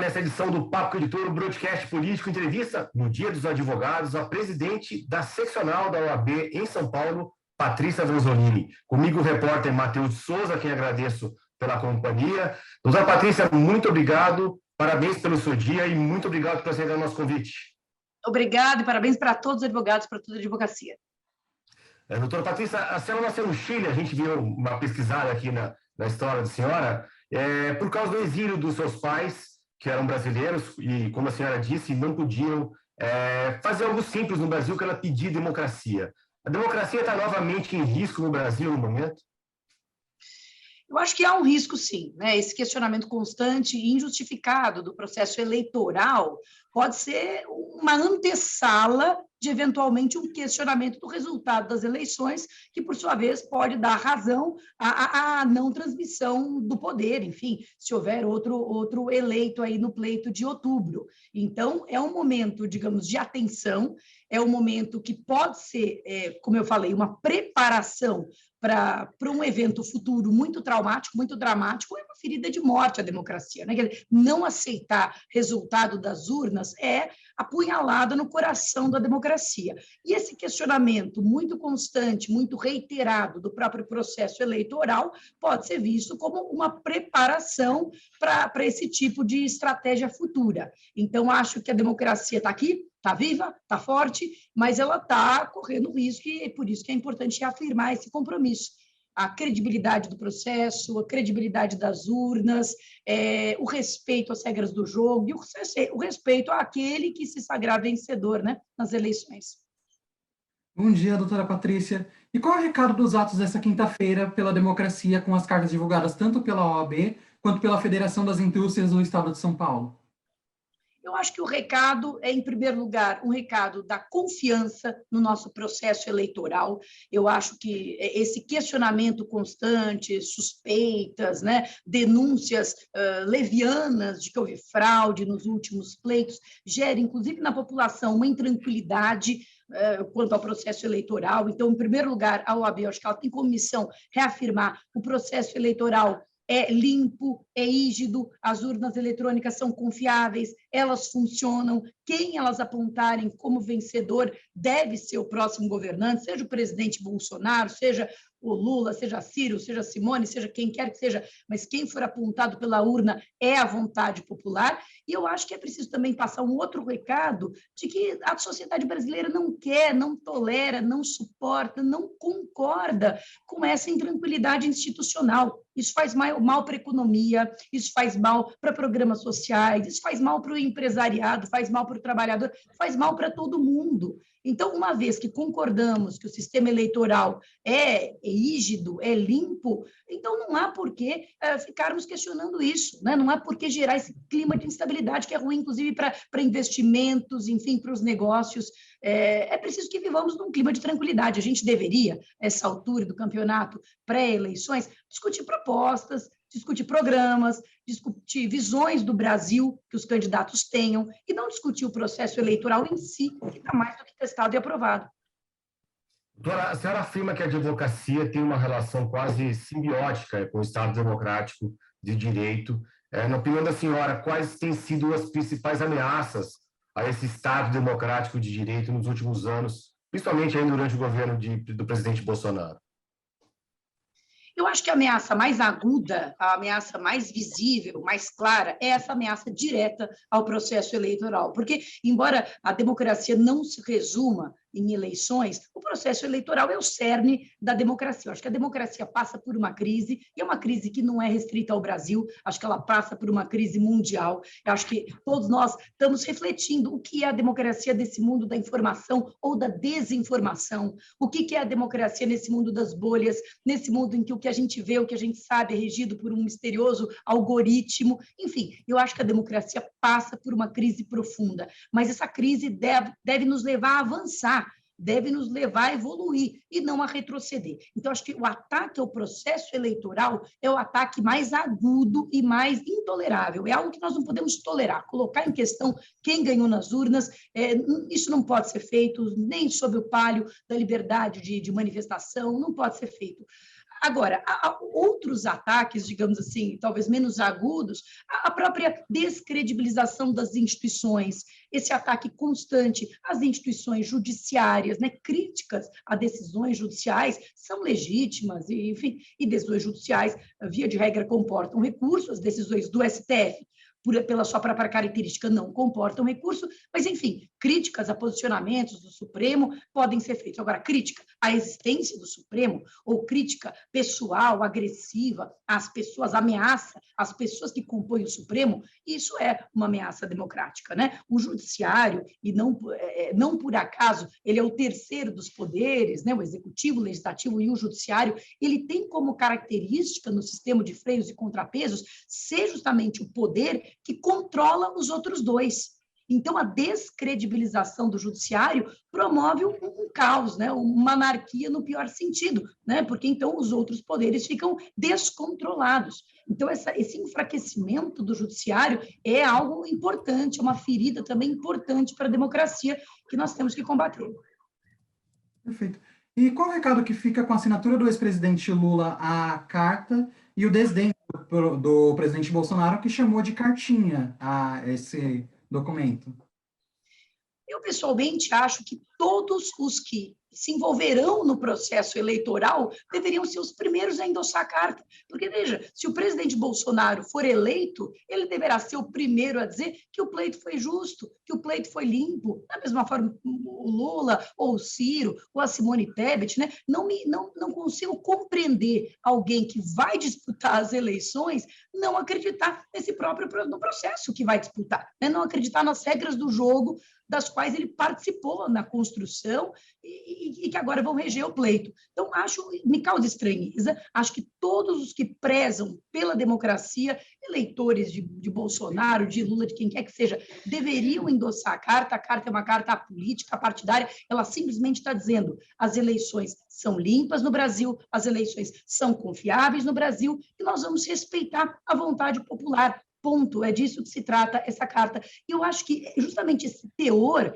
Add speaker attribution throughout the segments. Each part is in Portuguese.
Speaker 1: nessa edição do Papo Editor, o Broadcast Político, entrevista no Dia dos Advogados, a presidente da seccional da OAB em São Paulo, Patrícia Vanzolini. Comigo o repórter Matheus de Souza, a quem agradeço pela companhia. Doutora Patrícia, muito obrigado, parabéns pelo seu dia e muito obrigado por aceitar o nosso convite.
Speaker 2: Obrigado e parabéns para todos os advogados, para toda a advocacia.
Speaker 1: Doutora Patrícia, a senhora nasceu no Chile, a gente viu uma pesquisada aqui na história da senhora, por causa do exílio dos seus pais, que eram brasileiros, e, como a senhora disse, não podiam fazer algo simples no Brasil, que era pedir democracia. A democracia está novamente em risco no Brasil no momento?
Speaker 2: Eu acho que há um risco, sim, né? Esse questionamento constante e injustificado do processo eleitoral pode ser uma antessala de, eventualmente, um questionamento do resultado das eleições, que, por sua vez, pode dar razão à não transmissão do poder, enfim, se houver outro eleito aí no pleito de outubro. Então, é um momento, digamos, de atenção, é um momento que pode ser, como eu falei, uma preparação para um evento futuro muito traumático, muito dramático, é uma ferida de morte à democracia. Né? Não aceitar resultado das urnas é apunhalada no coração da democracia. E esse questionamento muito constante, muito reiterado do próprio processo eleitoral pode ser visto como uma preparação para esse tipo de estratégia futura. Então, acho que a democracia está aqui, está viva, está forte, mas ela está correndo risco e é por isso que é importante reafirmar esse compromisso. A credibilidade do processo, a credibilidade das urnas, o respeito às regras do jogo e o respeito àquele que se sagrar vencedor, né, nas eleições.
Speaker 3: Bom dia, doutora Patrícia. E qual é o recado dos atos dessa quinta-feira pela democracia com as cartas divulgadas tanto pela OAB quanto pela Federação das Indústrias do Estado de São Paulo?
Speaker 2: Eu acho que o recado é, em primeiro lugar, um recado da confiança no nosso processo eleitoral. Eu acho que esse questionamento constante, suspeitas, né, denúncias levianas de que houve fraude nos últimos pleitos, gera, inclusive na população, uma intranquilidade quanto ao processo eleitoral. Então, em primeiro lugar, a OAB, eu acho que ela tem como missão reafirmar o processo eleitoral é limpo, é rígido, as urnas eletrônicas são confiáveis, elas funcionam, quem elas apontarem como vencedor deve ser o próximo governante, seja o presidente Bolsonaro, seja o Lula, seja Ciro, seja Simone, seja quem quer que seja, mas quem for apontado pela urna é a vontade popular. E eu acho que é preciso também passar um outro recado de que a sociedade brasileira não quer, não tolera, não suporta, não concorda com essa intranquilidade institucional. Isso faz mal para a economia, isso faz mal para programas sociais, isso faz mal para o empresariado, faz mal para o trabalhador, faz mal para todo mundo. Então, uma vez que concordamos que o sistema eleitoral é rígido, é limpo, então não há por que ficarmos questionando isso, né? Não há por que gerar esse clima de instabilidade que é ruim, inclusive, para investimentos, enfim, para os negócios. É preciso que vivamos num clima de tranquilidade. A gente deveria, nessa altura do campeonato pré-eleições, discutir propostas, discutir programas, discutir visões do Brasil que os candidatos tenham e não discutir o processo eleitoral em si, que está mais do que testado e aprovado.
Speaker 1: Doutora, a senhora afirma que a advocacia tem uma relação quase simbiótica com o Estado democrático de direito. Na opinião da senhora, quais têm sido as principais ameaças a esse Estado democrático de direito nos últimos anos, principalmente aí durante o governo do presidente Bolsonaro?
Speaker 2: Eu acho que a ameaça mais aguda, a ameaça mais visível, mais clara, é essa ameaça direta ao processo eleitoral. Porque, embora a democracia não se resuma em eleições, o processo eleitoral é o cerne da democracia. Eu acho que a democracia passa por uma crise, e é uma crise que não é restrita ao Brasil, acho que ela passa por uma crise mundial. Eu acho que todos nós estamos refletindo o que é a democracia desse mundo da informação ou da desinformação, o que é a democracia nesse mundo das bolhas, nesse mundo em que o que a gente vê, o que a gente sabe é regido por um misterioso algoritmo. Enfim, eu acho que a democracia passa por uma crise profunda, mas essa crise deve nos levar a avançar, deve nos levar a evoluir e não a retroceder. Então, acho que o ataque ao processo eleitoral é o ataque mais agudo e mais intolerável. É algo que nós não podemos tolerar. Colocar em questão quem ganhou nas urnas, isso não pode ser feito nem sob o palio da liberdade de manifestação, não pode ser feito. Agora, há outros ataques, digamos assim, talvez menos agudos, a própria descredibilização das instituições, esse ataque constante às instituições judiciárias, né? Críticas a decisões judiciais são legítimas, e, enfim, e decisões judiciais, via de regra, comportam recurso, as decisões do STF, pela sua própria característica, não comportam recurso, mas, enfim, críticas a posicionamentos do Supremo podem ser feitas. Agora, crítica à existência do Supremo, ou crítica pessoal, agressiva, às pessoas, ameaça às pessoas que compõem o Supremo, isso é uma ameaça democrática, né? O judiciário, e não por acaso, ele é o terceiro dos poderes, né? O executivo, o legislativo e o judiciário, ele tem como característica no sistema de freios e contrapesos ser justamente o poder que controla os outros dois. Então, a descredibilização do judiciário promove um caos, né? Uma anarquia no pior sentido, né? Porque então os outros poderes ficam descontrolados. Então, esse enfraquecimento do judiciário é algo importante, é uma ferida também importante para a democracia que nós temos que combater.
Speaker 3: Perfeito. E qual o recado que fica com a assinatura do ex-presidente Lula à carta e o desdém do presidente Bolsonaro, que chamou de cartinha a esse documento?
Speaker 2: Eu, pessoalmente, acho que todos os que se envolverão no processo eleitoral deveriam ser os primeiros a endossar a carta. Porque, veja, se o presidente Bolsonaro for eleito, ele deverá ser o primeiro a dizer que o pleito foi justo, que o pleito foi limpo. Da mesma forma, o Lula, ou o Ciro, ou a Simone Tebet, né? Não consigo compreender alguém que vai disputar as eleições não acreditar no processo que vai disputar, né? Não acreditar nas regras do jogo das quais ele participou na construção e que agora vão reger o pleito. Então, me causa estranheza, acho que todos os que prezam pela democracia, eleitores de Bolsonaro, de Lula, de quem quer que seja, deveriam endossar a carta é uma carta política, partidária, ela simplesmente está dizendo as eleições são limpas no Brasil, as eleições são confiáveis no Brasil e nós vamos respeitar a vontade popular. Ponto, é disso que se trata essa carta. E eu acho que justamente esse teor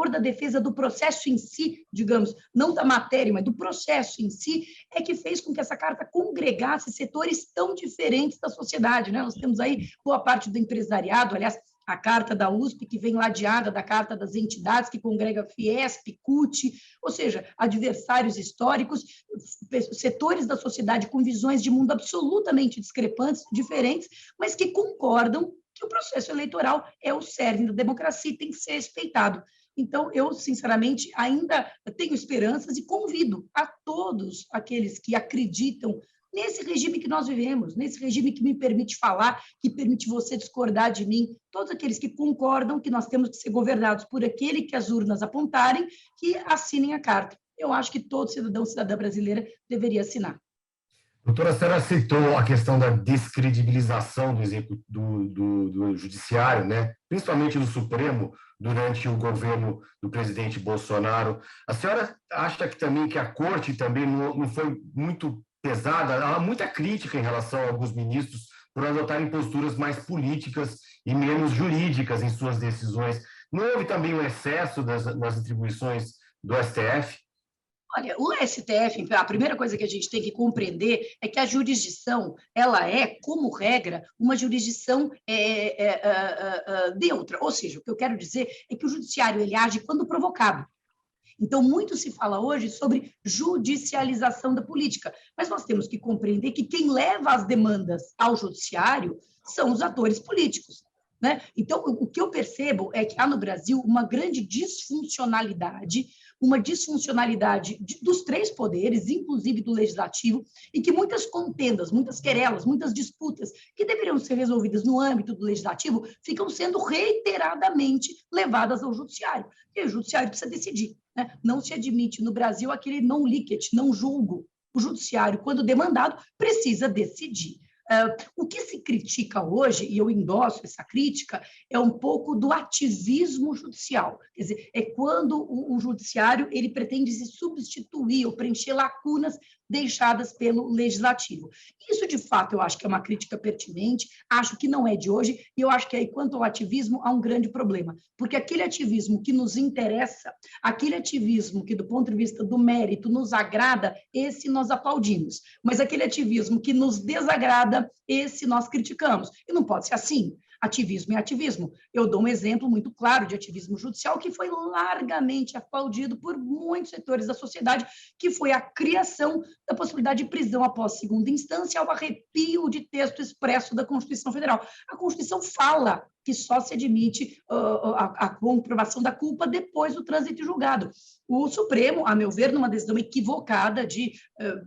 Speaker 2: da defesa do processo em si, digamos, não da matéria, mas do processo em si, é que fez com que essa carta congregasse setores tão diferentes da sociedade, né? Nós temos aí boa parte do empresariado, aliás, a carta da USP, que vem ladeada da carta das entidades, que congrega Fiesp, CUT, ou seja, adversários históricos, setores da sociedade com visões de mundo absolutamente discrepantes, diferentes, mas que concordam que o processo eleitoral é o cerne da democracia e tem que ser respeitado. Então, eu, sinceramente, ainda tenho esperanças e convido a todos aqueles que acreditam nesse regime que nós vivemos, nesse regime que me permite falar, que permite você discordar de mim, todos aqueles que concordam que nós temos que ser governados por aquele que as urnas apontarem, que assinem a carta. Eu acho que todo cidadã brasileira deveria assinar.
Speaker 1: Doutora, a senhora citou a questão da descredibilização do judiciário, né? Principalmente do Supremo, durante o governo do presidente Bolsonaro. A senhora acha que também que a corte também não foi muito pesada? Há muita crítica em relação a alguns ministros por adotarem posturas mais políticas e menos jurídicas em suas decisões. Não houve também um excesso das atribuições do STF?
Speaker 2: Olha, o STF, a primeira coisa que a gente tem que compreender é que a jurisdição, ela é, como regra, uma jurisdição neutra. Ou seja, o que eu quero dizer é que o judiciário ele age quando provocado. Então, muito se fala hoje sobre judicialização da política, mas nós temos que compreender que quem leva as demandas ao judiciário são os atores políticos, né? Então, o que eu percebo é que há no Brasil uma grande disfuncionalidade dos três poderes, inclusive do legislativo, e que muitas contendas, muitas querelas, muitas disputas que deveriam ser resolvidas no âmbito do legislativo ficam sendo reiteradamente levadas ao judiciário. E o judiciário precisa decidir, né? Não se admite no Brasil aquele non licet, não julgo. O judiciário, quando demandado, precisa decidir. O que se critica hoje, e eu endosso essa crítica, é um pouco do ativismo judicial. Quer dizer, é quando o judiciário ele pretende se substituir ou preencher lacunas deixadas pelo legislativo. Isso, de fato, eu acho que é uma crítica pertinente, acho que não é de hoje, e eu acho que aí, quanto ao ativismo, há um grande problema, porque aquele ativismo que nos interessa, aquele ativismo que, do ponto de vista do mérito, nos agrada, esse nós aplaudimos, mas aquele ativismo que nos desagrada, esse nós criticamos, e não pode ser assim. Ativismo é ativismo. Eu dou um exemplo muito claro de ativismo judicial que foi largamente aplaudido por muitos setores da sociedade, que foi a criação da possibilidade de prisão após segunda instância ao arrepio de texto expresso da Constituição Federal. A Constituição fala que só se admite a comprovação da culpa depois do trânsito julgado. O Supremo, a meu ver, numa decisão equivocada de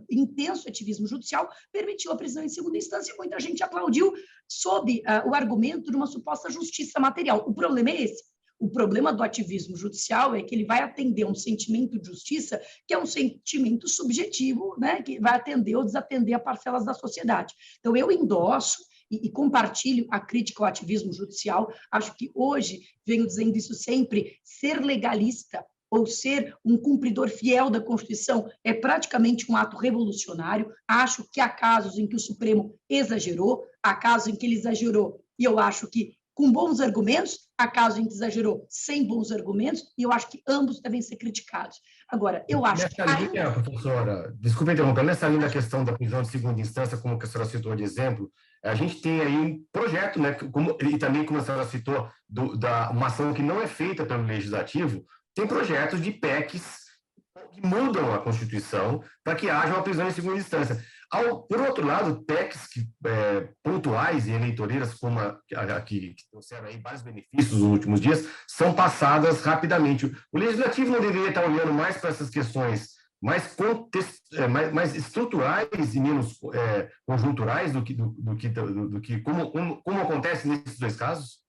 Speaker 2: intenso ativismo judicial, permitiu a prisão em segunda instância e muita gente aplaudiu sob o argumento de uma suposta justiça material. O problema é esse. O problema do ativismo judicial é que ele vai atender um sentimento de justiça que é um sentimento subjetivo, né, que vai atender ou desatender a parcelas da sociedade. Então, eu endosso e compartilho a crítica ao ativismo judicial. Acho que hoje, venho dizendo isso sempre, ser legalista ou ser um cumpridor fiel da Constituição é praticamente um ato revolucionário. Acho que há casos em que o Supremo exagerou, há casos em que ele exagerou, e eu acho que com bons argumentos, há casos em que exagerou sem bons argumentos, e eu acho que ambos devem ser criticados. Agora, eu acho
Speaker 1: nessa linha, professora, desculpa interromper, nessa linha da questão da prisão de segunda instância, como a senhora citou de exemplo, a gente tem aí um projeto, né, e também, como a senhora citou, uma ação que não é feita pelo Legislativo, tem projetos de PECs que mudam a Constituição para que haja uma prisão em segunda instância. Por outro lado, PECs pontuais e eleitoreiras, como a que trouxeram aí vários benefícios nos últimos dias, são passadas rapidamente. O Legislativo não deveria estar olhando mais para essas questões mais estruturais e menos conjunturais do que como acontece nesses dois casos?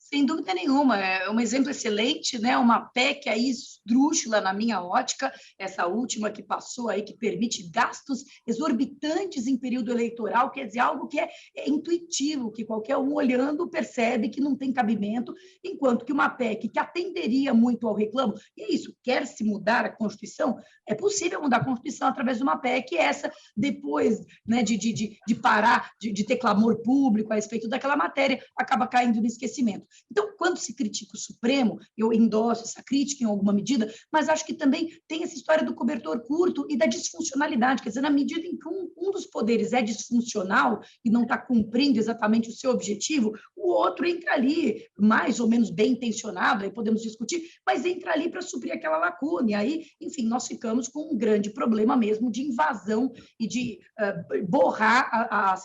Speaker 2: Sem dúvida nenhuma, é um exemplo excelente, né? Uma PEC aí esdrúxula na minha ótica, essa última que passou aí, que permite gastos exorbitantes em período eleitoral, quer dizer, algo que é intuitivo, que qualquer um olhando percebe que não tem cabimento, enquanto que uma PEC que atenderia muito ao reclamo, e é isso, quer se mudar a Constituição, é possível mudar a Constituição através de uma PEC, essa, depois, né, de parar, de ter clamor público a respeito daquela matéria, acaba caindo no esquecimento. Então, quando se critica o Supremo, eu endosso essa crítica em alguma medida, mas acho que também tem essa história do cobertor curto e da disfuncionalidade, quer dizer, na medida em que um dos poderes é disfuncional e não está cumprindo exatamente o seu objetivo, o outro entra ali, mais ou menos bem intencionado, aí podemos discutir, mas entra ali para suprir aquela lacuna, e aí, enfim, nós ficamos com um grande problema mesmo de invasão e de borrar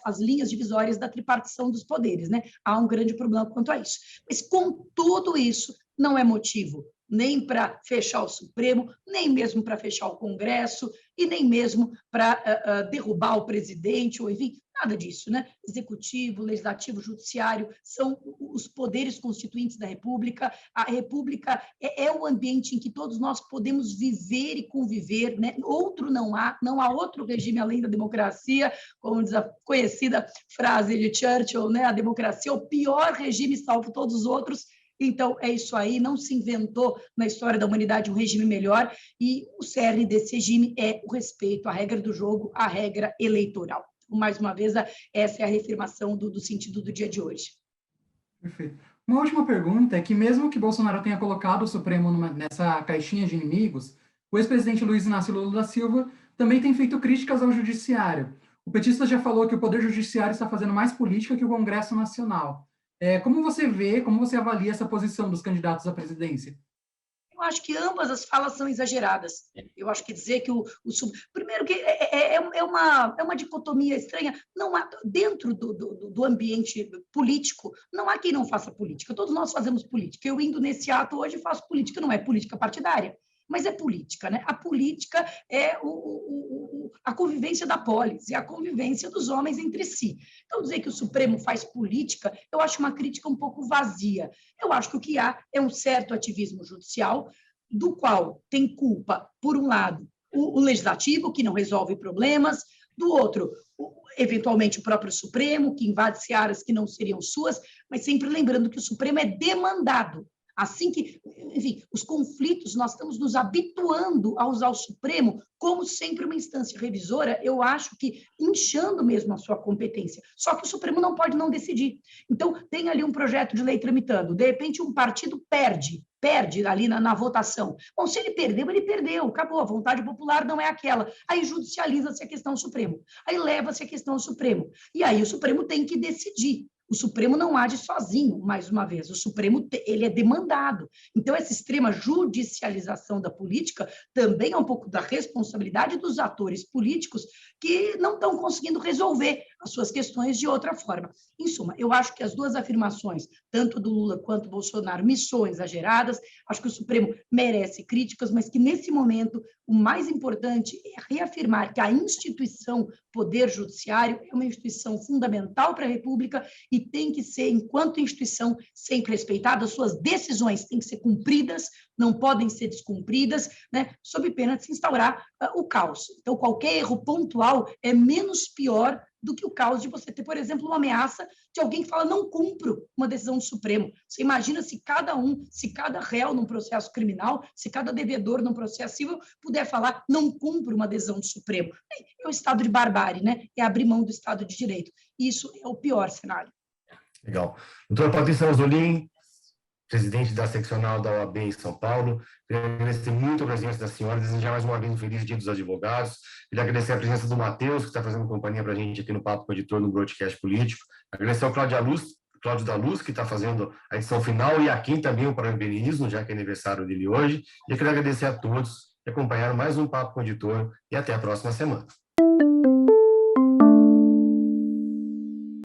Speaker 2: as linhas divisórias da tripartição dos poderes, né? Há um grande problema quanto a isso. Mas, com tudo isso, não é motivo nem para fechar o Supremo, nem mesmo para fechar o Congresso, e nem mesmo para derrubar o presidente, ou enfim, nada disso, né? Executivo, legislativo, judiciário, são os poderes constituintes da República. A República é o ambiente em que todos nós podemos viver e conviver, né? Outro não há outro regime além da democracia, como diz a conhecida frase de Churchill, né? A democracia é o pior regime, salvo todos os outros. Então, é isso aí, não se inventou na história da humanidade um regime melhor, e o cerne desse regime é o respeito à regra do jogo, à regra eleitoral. Mais uma vez, essa é a reafirmação do sentido do dia de hoje.
Speaker 3: Perfeito. Uma última pergunta é que, mesmo que Bolsonaro tenha colocado o Supremo nessa caixinha de inimigos, o ex-presidente Luiz Inácio Lula da Silva também tem feito críticas ao judiciário. O petista já falou que o Poder Judiciário está fazendo mais política que o Congresso Nacional. Como você vê, como você avalia essa posição dos candidatos à presidência?
Speaker 2: Eu acho que ambas as falas são exageradas. Eu acho que dizer que primeiro que é uma dicotomia estranha. Não há, dentro do ambiente político, não há quem não faça política. Todos nós fazemos política. Eu, indo nesse ato hoje, faço política. Não é política partidária, mas é política, né? A política é a convivência da polis, e a convivência dos homens entre si. Então, dizer que o Supremo faz política, eu acho uma crítica um pouco vazia. Eu acho que o que há é um certo ativismo judicial, do qual tem culpa, por um lado, o legislativo, que não resolve problemas, Do outro, eventualmente o próprio Supremo, que invade searas que não seriam suas, mas sempre lembrando que o Supremo é demandado. Assim que, enfim, os conflitos, nós estamos nos habituando a usar o Supremo como sempre uma instância revisora, eu acho que inchando mesmo a sua competência. Só que o Supremo não pode não decidir. Então, tem ali um projeto de lei tramitando, de repente um partido perde ali na votação. Bom, se ele perdeu, acabou, a vontade popular não é aquela. Aí judicializa-se a questão ao Supremo, aí leva-se a questão ao Supremo, e aí o Supremo tem que decidir. O Supremo não age sozinho, mais uma vez. O Supremo ele é demandado. Então, essa extrema judicialização da política também é um pouco da responsabilidade dos atores políticos que não estão conseguindo resolver as suas questões de outra forma. Em suma, eu acho que as duas afirmações, tanto do Lula quanto do Bolsonaro, me soam exageradas. Acho que o Supremo merece críticas, mas que, nesse momento, o mais importante é reafirmar que a instituição Poder Judiciário é uma instituição fundamental para a República e tem que ser, enquanto instituição, sempre respeitada. As suas decisões têm que ser cumpridas, não podem ser descumpridas, né, sob pena de se instaurar o caos. Então, qualquer erro pontual é menos pior do que o caos de você ter, por exemplo, uma ameaça de alguém que fala não cumpro uma decisão do Supremo. Você imagina se cada réu num processo criminal, se cada devedor num processo civil puder falar não cumpro uma decisão do Supremo. É um estado de barbárie, né? É abrir mão do Estado de Direito. Isso é o pior cenário.
Speaker 1: Legal. Doutora Patrícia Anzolin, presidente da seccional da OAB em São Paulo, queria agradecer muito a presença da senhora, desejar mais uma vez um feliz Dia dos Advogados, queria agradecer a presença do Matheus, que está fazendo companhia para a gente aqui no Papo com o Editor, no Broadcast Político, agradecer ao Cláudio da Luz, que está fazendo a edição final, e a quem também o parabenizo, já que é aniversário dele hoje, e eu queria agradecer a todos que acompanharam mais um Papo com o Editor, e até a próxima semana.